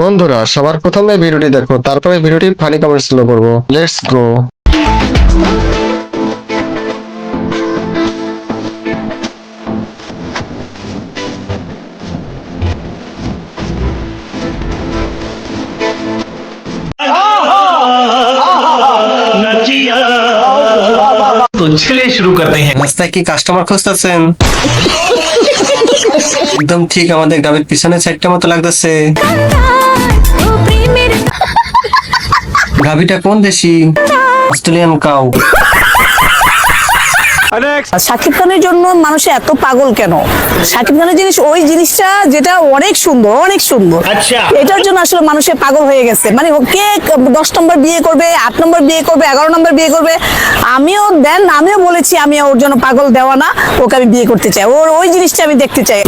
বন্ধুরা সবার প্রথমে ভিডিওটি দেখো, তারপরে ভিডিওটির ফানি কমেন্টস গুলো করবো। Let's go. तो चलिए शुरू करते हैं। রাস্তায় কি কাস্টমার খুঁজতেছেন? একদম ঠিক আমাদের গ্রামের পিছনের সাইডটা মতো লাগতেছে। গাভিটা কোন দেশি? Australian cow. শাকিব খানের জন্য মানুষে এত পাগল কেন? শাকিব খানের ওই জিনিসটা যেটা অনেক সুন্দর, অনেক সুন্দর। আচ্ছা। এটার জন্য আসলে মানুষের পাগল হয়ে গেছে। মানে কে 10 নম্বর বিয়ে করবে, 8 নম্বর বিয়ে করবে, 11 নম্বর বিয়ে করবে। আমিও বলেছি আমি ওর জন্য পাগল দেওয়া না, ওকে আমি বিয়ে করতে চাই, ওর ওই জিনিসটা আমি দেখতে চাই।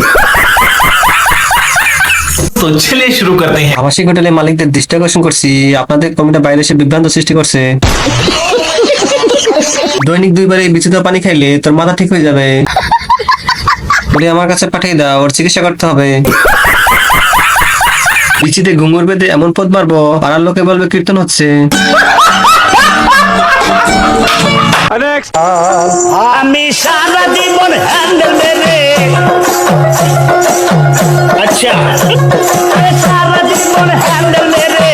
तो चलिए शुरू करते हैं। আবাসিক হোটেলের মালিকদের দৃষ্টি আকর্ষণ করছি, আপনাদের কমিটা বাইরে এসে বিভ্রান্ত সৃষ্টি করছে। দৈনিক 2 বার এই বিশুদ্ধ পানি খাইলে তোর মাথা ঠিক হয়ে যাবে। ওরে আমার কাছে পাঠিয়ে দাও, ওর চিকিৎসা করতে হবে। বিচিতে ঘুঙুর বেঁধে এমন পথ মারবো, পাড়ার লোকে বলবে কীর্তন হচ্ছে। আমি সারা জীবন হ্যান্ডেল মেরে আচ্ছা সারা জীবন হ্যান্ডেল মেরে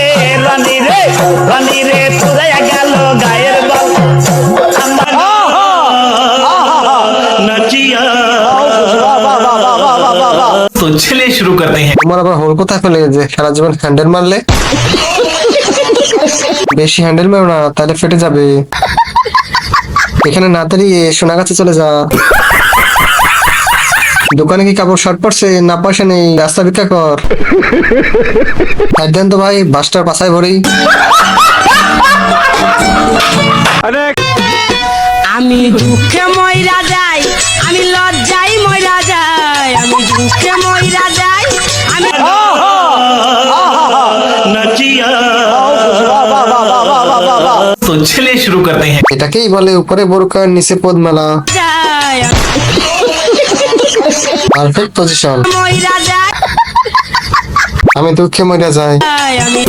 রানী রে পুরাইয়া গেল গায়ের বল নাচিয়া। तो चलिए शुरू करते हैं। তোমার আবার হোল কোথায় ফেলে যে সারা জীবন হ্যান্ডেল মারলে? বেশি হ্যান্ডেল মারো না, তাহলে ফেটে যাবে। এখানে না দাঁড়িয়ে সোনা গাছে চলে যা। দোকানে কি কাপড় শর্ট পড়ছে? না পয়সা নেই, রাস্তা ভিক্ষা কর। দেন তো ভাই, বাসটার পাশায় ভরি। আমি দুঃখে ময়রা যাই, আমি লজ্জায় ময়রা যাই, আমি দুঃখে ময়রা যাই, আমি নাচিয়া। तो चलिए शुरू करते हैं। এটাকেই বলে উপরে বোরকার নিচে পদমালা। যাই, পারফেক্ট পজিশন। ময়রা যাই, আমি দুঃখে মরে যাই। আমি